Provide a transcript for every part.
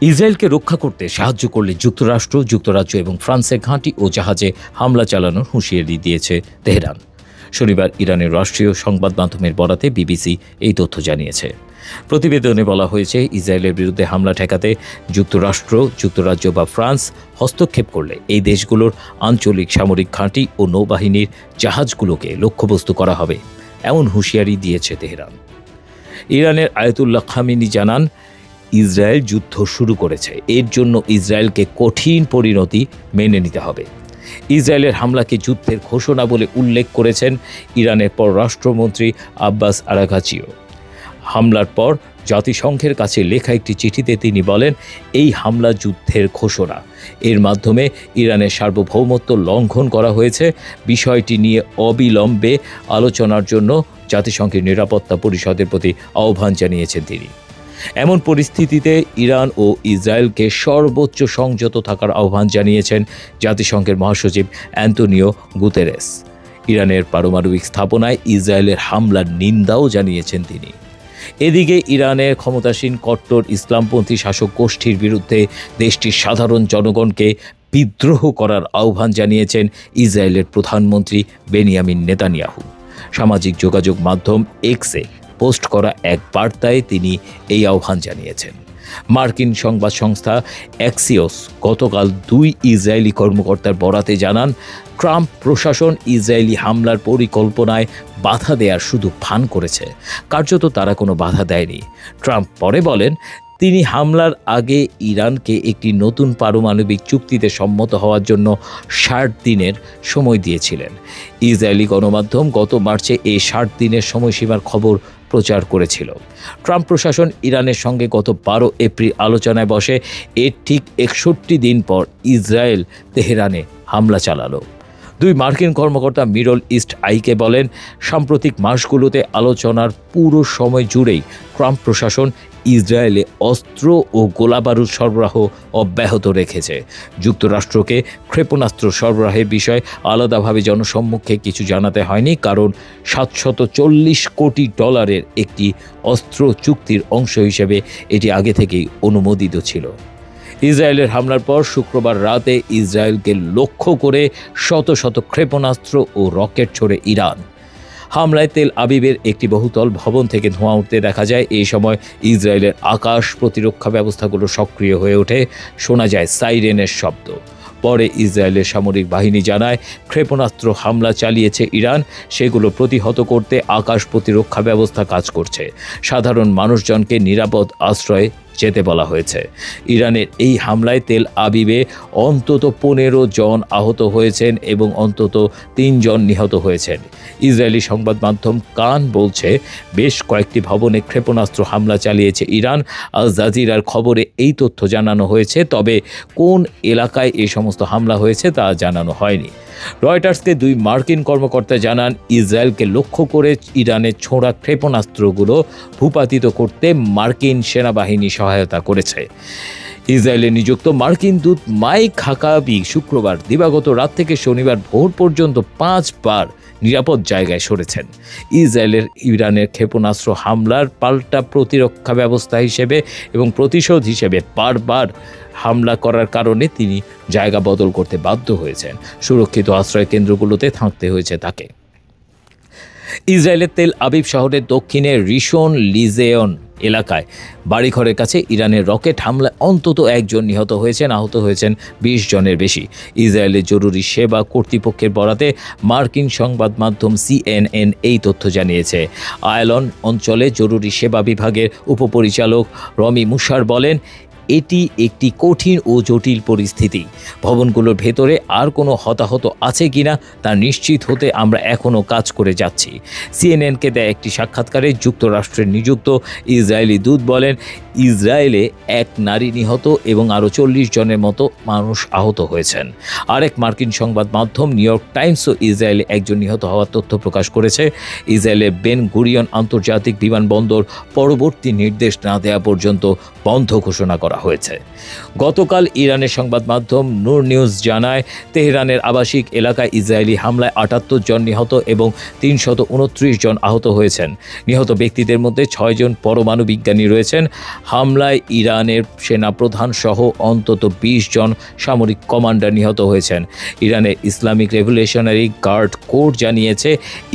ইসরায়েলকে রক্ষা করতে সাহায্য করলে যুক্তরাষ্ট্র, যুক্তরাজ্য এবং ফ্রান্সের ঘাঁটি ও জাহাজে হামলা চালানোর হুঁশিয়ারি দিয়েছে তেহরান। শনিবার ইরানের রাষ্ট্রীয় সংবাদ মাধ্যমের বরাতে বিবিসি এই তথ্য জানিয়েছে। প্রতিবেদনে বলা হয়েছে, ইসরায়েলের বিরুদ্ধে হামলা ঠেকাতে যুক্তরাষ্ট্র, যুক্তরাজ্য বা ফ্রান্স হস্তক্ষেপ করলে এই দেশগুলোর আঞ্চলিক সামরিক ঘাঁটি ও নৌবাহিনীর জাহাজগুলোকে লক্ষ্যবস্তু করা হবে, এমন হুঁশিয়ারি দিয়েছে তেহরান। ইরানের আয়াতুল্লাহ খামেনি জানান, ইসরায়েল যুদ্ধ শুরু করেছে, এর জন্য ইসরায়েলকে কঠিন পরিণতি মেনে নিতে হবে। ইসরায়েলের হামলাকে যুদ্ধের ঘোষণা বলে উল্লেখ করেছেন ইরানের পররাষ্ট্রমন্ত্রী আব্বাস আরাঘাচিও। হামলার পর জাতিসংঘের কাছে লেখা একটি চিঠিতে তিনি বলেন, এই হামলা যুদ্ধের ঘোষণা, এর মাধ্যমে ইরানের সার্বভৌমত্ব লঙ্ঘন করা হয়েছে। বিষয়টি নিয়ে অবিলম্বে আলোচনার জন্য জাতিসংঘের নিরাপত্তা পরিষদের প্রতি আহ্বান জানিয়েছেন তিনি। এমন পরিস্থিতিতে ইরান ও ইসরায়েলকে সর্বোচ্চ সংযত থাকার আহ্বান জানিয়েছেন জাতিসংঘের মহাসচিব অ্যান্তোনিও গুতেরেস। ইরানের পারমাণবিক স্থাপনায় ইসরায়েলের হামলার নিন্দাও জানিয়েছেন তিনি। এদিকে ইরানের ক্ষমতাসীন কট্টর ইসলামপন্থী শাসক গোষ্ঠীর বিরুদ্ধে দেশটির সাধারণ জনগণকে বিদ্রোহ করার আহ্বান জানিয়েছেন ইসরায়েলের প্রধানমন্ত্রী বেনিয়ামিন নেতানিয়াহু। সামাজিক যোগাযোগ মাধ্যম এক্সে পোস্ট করা এক বার্তায় তিনি এই আহ্বান জানিয়েছেন। মার্কিন সংবাদ সংস্থা অ্যাক্সিওস গতকাল 2 ইসরায়েলি কর্মকর্তার বরাতে জানান, ট্রাম্প প্রশাসন ইসরায়েলি হামলার পরিকল্পনায় বাধা দেওয়ার শুধু ভান করেছে, কার্যত তারা কোনো বাধা দেয়নি। ট্রাম্প পরে বলেন, তিনি হামলার আগে ইরানকে একটি নতুন পারমাণবিক চুক্তিতে সম্মত হওয়ার জন্য 60 দিনের সময় দিয়েছিলেন। ইসরায়েলি গণমাধ্যম গত মার্চে এই 60 দিনের সময়সীমার খবর প্রচার করেছিল। ট্রাম্প প্রশাসন ইরানের সঙ্গে গত 12 এপ্রিল আলোচনায় বসে। এর ঠিক 61 দিন পর ইসরায়েল তেহরানে হামলা চালালো। 2 মার্কিন কর্মকর্তা মিডল ইস্ট আইকে বলেন, সাম্প্রতিক মাসগুলোতে আলোচনার পুরো সময় জুড়েই ট্রাম্প প্রশাসন ইসরায়েলে অস্ত্র ও গোলাবারুদ সরবরাহ অব্যাহত রেখেছে। যুক্তরাষ্ট্রকে ক্ষেপণাস্ত্র সরবরাহের বিষয়ে আলাদাভাবে জনসম্মুখে কিছু জানাতে হয়নি, কারণ $740 কোটি একটি অস্ত্র চুক্তির অংশ হিসেবে এটি আগে থেকেই অনুমোদিত ছিল। ইসরায়েলের হামলার পর শুক্রবার রাতে ইসরায়েলকে লক্ষ্য করে শত শত ক্ষেপণাস্ত্র ও রকেট ছোড়ে ইরান। হামলায় তেল আবিবের একটি বহুতল ভবন থেকে ধোঁয়া উঠতে দেখা যায়। এই সময় ইসরায়েলের আকাশ প্রতিরক্ষা ব্যবস্থাগুলো সক্রিয় হয়ে ওঠে, শোনা যায় সাইরেনের শব্দ। পরে ইসরায়েলের সামরিক বাহিনী জানায়, ক্ষেপণাস্ত্র হামলা চালিয়েছে ইরান, সেগুলো প্রতিহত করতে আকাশ প্রতিরক্ষা ব্যবস্থা কাজ করছে। সাধারণ মানুষজনকে নিরাপদ আশ্রয়ে যেতে বলা হয়েছে। ইরানের এই হামলায় তেল আবিবে অন্তত 15 জন আহত হয়েছেন এবং অন্তত 3 জন নিহত হয়েছেন। ইসরায়েলি সংবাদ মাধ্যম কান বলছে, বেশ কয়েকটি ভবনে ক্ষেপণাস্ত্র হামলা চালিয়েছে ইরান। আল জাজিরার খবরে এই তথ্য জানানো হয়েছে, তবে কোন এলাকায় এই সমস্ত হামলা হয়েছে তা জানানো হয়নি। রয়টার্সকে 2 মার্কিন কর্মকর্তা জানান, ইসরায়েলকে লক্ষ্য করে ইরানের ছোড়া ক্ষেপণাস্ত্রগুলো ভূপাতিত করতে মার্কিন সেনাবাহিনী সহায়তা করেছে। ইসরায়েলে নিযুক্ত মার্কিন দূত মাইক হাকাবি শুক্রবার দিবাগত রাত থেকে শনিবার ভোর পর্যন্ত 5 বার নিরাপদ জায়গায় সরেছেন। ইসরায়েলের ইরানের ক্ষেপণাস্ত্র হামলার পাল্টা প্রতিরক্ষা ব্যবস্থা হিসেবে এবং প্রতিশোধ হিসেবে বারবার হামলা করার কারণে তিনি জায়গা বদল করতে বাধ্য হয়েছেন। সুরক্ষিত আশ্রয় কেন্দ্রগুলোতে থাকতে হয়েছে তাকে। ইসরায়েলের তেল আবিব শহরের দক্ষিণে রিশন লিজেয়ন এলাকায় বাড়িঘরের কাছে ইরানের রকেট হামলায় অন্তত 1 জন নিহত হয়েছেন, আহত হয়েছেন 20 জনের বেশি। ইসরায়েলের জরুরি সেবা কর্তৃপক্ষের বরাতে মার্কিন সংবাদ মাধ্যম CNN এই তথ্য জানিয়েছে। আয়লন অঞ্চলে জরুরি সেবা বিভাগের উপপরিচালক রমি মুশার বলেন, এটি একটি কঠিন ও জটিল পরিস্থিতি। ভবনগুলোর ভেতরে আর কোনো হতাহত আছে কিনা তা নিশ্চিত হতে আমরা এখনও কাজ করে যাচ্ছি। সিএনএনকে দেয় একটি সাক্ষাৎকারে যুক্তরাষ্ট্রের নিযুক্ত ইসরায়েলি দূত বলেন, ইসরায়েলে 1 নারী নিহত এবং আরও 40 জনের মতো মানুষ আহত হয়েছেন। আরেক মার্কিন সংবাদ মাধ্যম নিউ ইয়র্ক টাইমসও ইসরায়েলে 1 জন নিহত হওয়ার তথ্য প্রকাশ করেছে। ইসরায়েলের বেন গুরিয়ন আন্তর্জাতিক বিমানবন্দর পরবর্তী নির্দেশ না দেওয়া পর্যন্ত বন্ধ ঘোষণা করা করা হয়েছে। গতকাল ইরানের সংবাদ মাধ্যম নূর নিউজ জানায়, তেহরানের আবাসিক এলাকায় ইসরায়েলি হামলায় ৭৮ জন নিহত এবং ৩২৯ জন আহত হয়েছেন। নিহত ব্যক্তিদের মধ্যে ৬ জন পরমাণু বিজ্ঞানী রয়েছেন। হামলায় ইরানের সেনাপ্রধান সহ অন্তত ২০ জন সামরিক কমান্ডার নিহত হয়েছেন। ইরানের ইসলামিক রেভলিউশনারি গার্ড কোর জানিয়েছে,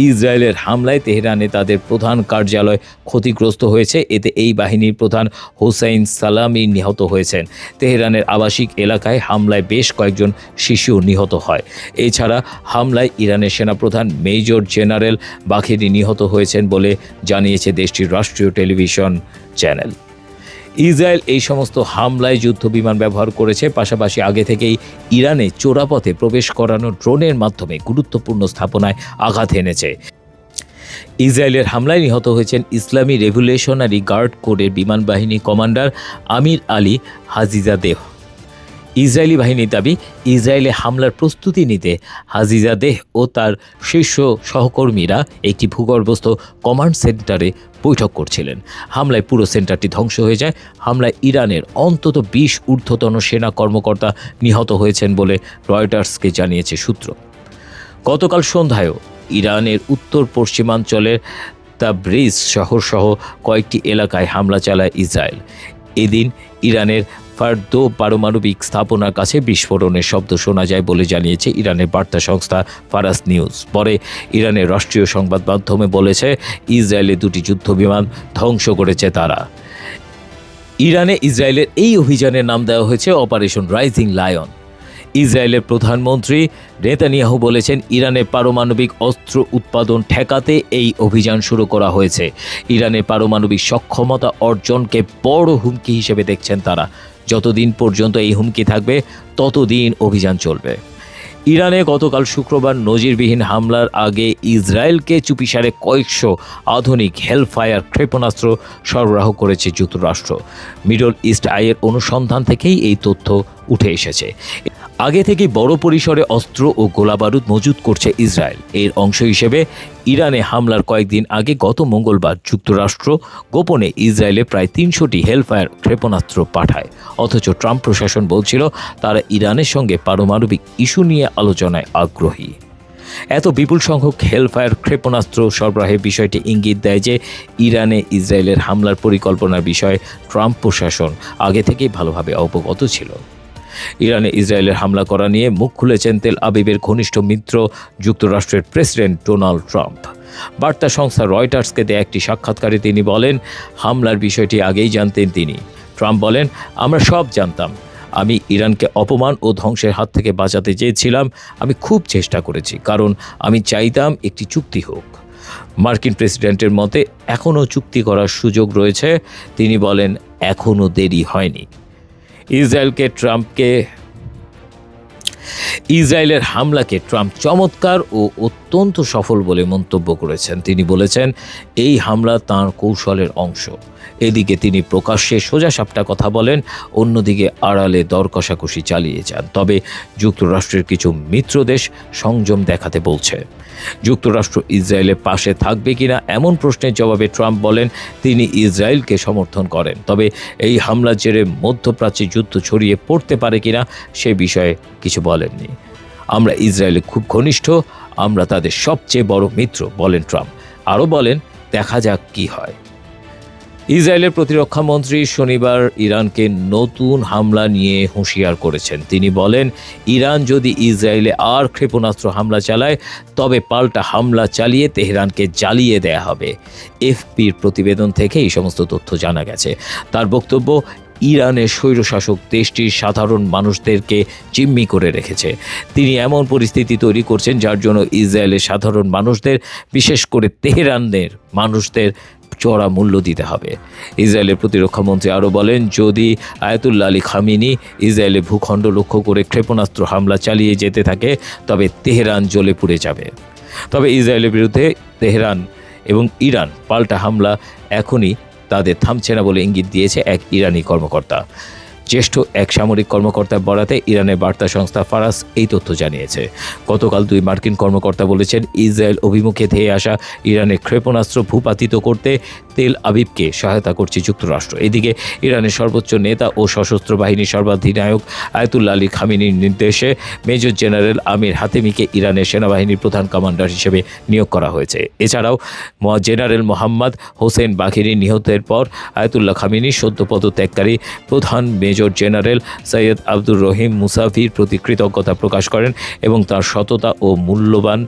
ইসরায়েলের হামলায় তেহরানে তাদের প্রধান কার্যালয় ক্ষতিগ্রস্ত হয়েছে। এতে এই বাহিনীর প্রধান হোসাইন সালামি নিহত হয়েছেন। তেহরানের আবাসিক এলাকায় হামলায় বেশ কয়েকজন শিশু নিহত হয়। এছাড়া হামলায় ইরানের সেনাপ্রধান মেজর জেনারেল বাখেরি নিহত হয়েছেন বলে জানিয়েছে দেশটির রাষ্ট্রীয় টেলিভিশন চ্যানেল। ইসরায়েল এই সমস্ত হামলায় যুদ্ধবিমান ব্যবহার করেছে, পাশাপাশি আগে থেকেই ইরানে চোরাপথে প্রবেশ করানো ড্রোনের মাধ্যমে গুরুত্বপূর্ণ স্থাপনায় আঘাত এনেছে। ইসরায়েলের হামলায় নিহত হয়েছেন ইসলামী রেভলিউশনারি গার্ড কোরের বিমান বাহিনী কমান্ডার আমির আলী হাজিজাদেহ। ইসরায়েলি বাহিনীর দাবি, ইসরায়েলে হামলার প্রস্তুতি নিতে হাজিজাদেহ ও তার শীর্ষ সহকর্মীরা একটি ভূগর্ভস্থ কমান্ড সেন্টারে বৈঠক করছিলেন। হামলায় পুরো সেন্টারটি ধ্বংস হয়ে যায়। হামলায় ইরানের অন্তত ২০ ঊর্ধ্বতন সেনা কর্মকর্তা নিহত হয়েছেন বলে রয়টার্সকে জানিয়েছে সূত্র। গতকাল সন্ধ্যায়ও ইরানের উত্তর পশ্চিমাঞ্চলের তাবরিজ শহরসহ কয়েকটি এলাকায় হামলা চালায় ইসরায়েল। এদিন ইরানের ফার্দো পারমাণবিক স্থাপনার কাছে বিস্ফোরণের শব্দ শোনা যায় বলে জানিয়েছে ইরানের বার্তা সংস্থা ফারাস নিউজ। পরে ইরানের রাষ্ট্রীয় সংবাদ মাধ্যমে বলেছে, ইসরায়েলের ২টি যুদ্ধবিমান ধ্বংস করেছে তারা। ইরানে ইসরায়েলের এই অভিযানের নাম দেওয়া হয়েছে অপারেশন রাইজিং লায়ন। ইসরায়েলের প্রধানমন্ত্রী নেতানিয়াহু বলেছেন, ইরানের পারমাণবিক অস্ত্র উৎপাদন ঠেকাতে এই অভিযান শুরু করা হয়েছে। ইরানের পারমাণবিক সক্ষমতা অর্জনকে বড় হুমকি হিসেবে দেখছেন তারা। যতদিন পর্যন্ত এই হুমকি থাকবে ততদিন অভিযান চলবে। ইরানে গতকাল শুক্রবার নজিরবিহীন হামলার আগে ইসরায়েলকে চুপিসারে কয়েকশো আধুনিক হেলফায়ার ক্ষেপণাস্ত্র সরবরাহ করেছে যুক্তরাষ্ট্র। মিডল ইস্ট আইয়ের অনুসন্ধান থেকেই এই তথ্য উঠে এসেছে। আগে থেকেই বড় পরিসরে অস্ত্র ও গোলাবারুদ মজুত করছে ইসরায়েল। এর অংশ হিসেবে ইরানে হামলার কয়েকদিন আগে গত মঙ্গলবার যুক্তরাষ্ট্র গোপনে ইসরায়েলে প্রায় ৩০০টি হেলফায়ার ক্ষেপণাস্ত্র পাঠায়। অথচ ট্রাম্প প্রশাসন বলছিল তারা ইরানের সঙ্গে পারমাণবিক ইস্যু নিয়ে আলোচনায় আগ্রহী। এত বিপুল সংখ্যক হেলফায়ার ক্ষেপণাস্ত্র সরবরাহের বিষয়টি ইঙ্গিত দেয় যে ইরানে ইসরায়েলের হামলার পরিকল্পনার বিষয়ে ট্রাম্প প্রশাসন আগে থেকেই ভালোভাবে অবগত ছিল। ইরানে ইসরায়েলের হামলা করা নিয়ে মুখ খুলেছেন তেল আবিবের ঘনিষ্ঠ মিত্র যুক্তরাষ্ট্রের প্রেসিডেন্ট ডোনাল্ড ট্রাম্প। বার্তা সংস্থা রয়টার্সকে দেয়া একটি সাক্ষাৎকারে তিনি বলেন, হামলার বিষয়টি আগেই জানতেন তিনি। ট্রাম্প বলেন, আমরা সব জানতাম। আমি ইরানকে অপমান ও ধ্বংসের হাত থেকে বাঁচাতে চেয়েছিলাম। আমি খুব চেষ্টা করেছি, কারণ আমি চাইতাম একটি চুক্তি হোক। মার্কিন প্রেসিডেন্টের মতে এখনও চুক্তি করার সুযোগ রয়েছে। তিনি বলেন, এখনও দেরি হয়নি। ইসরায়েলের হামলাকে ট্রাম্প চমৎকার ও অত্যন্ত সফল বলে মন্তব্য করেছেন। তিনি বলেছেন, এই হামলা তাঁর কৌশলের অংশ। এদিকে তিনি প্রকাশ্যে সোজাসাপটা কথা বলেন, অন্যদিকে আড়ালে দর কষাকষি চালিয়ে যান। তবে যুক্তরাষ্ট্রের কিছু মিত্র দেশ সংযম দেখাতে বলছে। যুক্তরাষ্ট্র ইসরায়েলের পাশে থাকবে কিনা এমন প্রশ্নের জবাবে ট্রাম্প বলেন, তিনি ইসরায়েলকে সমর্থন করেন। তবে এই হামলার জেরে মধ্যপ্রাচ্যে যুদ্ধ ছড়িয়ে পড়তে পারে কিনা সে বিষয়ে কিছু বলেননি। আমরা ইসরায়েলে খুব ঘনিষ্ঠ, আমরা তাদের সবচেয়ে বড় মিত্র, বলেন ট্রাম্প। আরও বলেন, দেখা যাক কি হয়। ইসরায়েলের প্রতিরক্ষা মন্ত্রী শনিবার ইরানকে নতুন হামলা নিয়ে হুঁশিয়ার করেছেন। তিনি বলেন, ইরান যদি ইসরায়েলে আর ক্ষেপণাস্ত্র হামলা চালায় তবে পাল্টা হামলা চালিয়ে তেহরানকে জ্বালিয়ে দেয়া হবে। এফপির প্রতিবেদন থেকে এই সমস্ত তথ্য জানা গেছে। তার বক্তব্য, ইরানের স্বৈরশাসক দেশটির সাধারণ মানুষদেরকে জিম্মি করে রেখেছে। তিনি এমন পরিস্থিতি তৈরি করছেন যার জন্য ইসরায়েলের সাধারণ মানুষদের, বিশেষ করে তেহরানের মানুষদের চড়া মূল্য দিতে হবে। ইসরায়েলের প্রতিরক্ষা মন্ত্রী আরও বলেন, যদি আয়াতুল্লাহ আলী খামেনি ইসরায়েলের ভূখণ্ড লক্ষ্য করে ক্ষেপণাস্ত্র হামলা চালিয়ে যেতে থাকে তবে তেহরান জ্বলে পুড়ে যাবে। তবে ইসরায়েলের বিরুদ্ধে তেহরান এবং ইরান পাল্টা হামলা এখনই তাদের থামছে না বলে ইঙ্গিত দিয়েছে এক ইরানি কর্মকর্তা। জ্যেষ্ঠ এক সামরিক কর্মকর্তার বরাতে ইরানের বার্তা সংস্থা ফারাস এই তথ্য জানিয়েছে। গতকাল 2 মার্কিন কর্মকর্তা বলেছেন, ইসরায়েল অভিমুখে ধেয়ে আসা ইরানের ক্ষেপণাস্ত্র ভূপাতিত করতে তেল আবিবকে সহায়তা করছে যুক্তরাষ্ট্র। এদিকে ইরানের সর্বোচ্চ নেতা ও সশস্ত্র বাহিনীর সর্বাধিনায়ক আয়াতুল্লাহ আলী খামেনির নির্দেশে মেজর জেনারেল আমির হাতেমিকে ইরানের সেনাবাহিনীর প্রধান কমান্ডার হিসেবে নিয়োগ করা হয়েছে। এছাড়াও জেনারেল মোহাম্মদ হোসেন বাঘেরি নিহতের পর আয়াতুল্লাহ খামেনি সদ্য পদত্যাগকারী প্রধান major general Seyed Abdur Rahim Musavir প্রতি কৃতজ্ঞতা প্রকাশ করেন এবং তার সততা ও মূল্যবান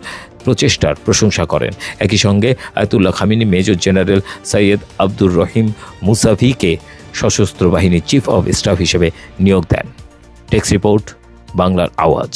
প্রচেষ্টার প্রশংসা করেন। একই সঙ্গে Ayatollah Khamenei major general Seyed Abdolrahim মুসাভিকে সশস্ত্র বাহিনীর চিফ অব স্টাফ হিসেবে নিয়োগ দেন। টেক্স রিপোর্ট, বাংলার আওয়াজ।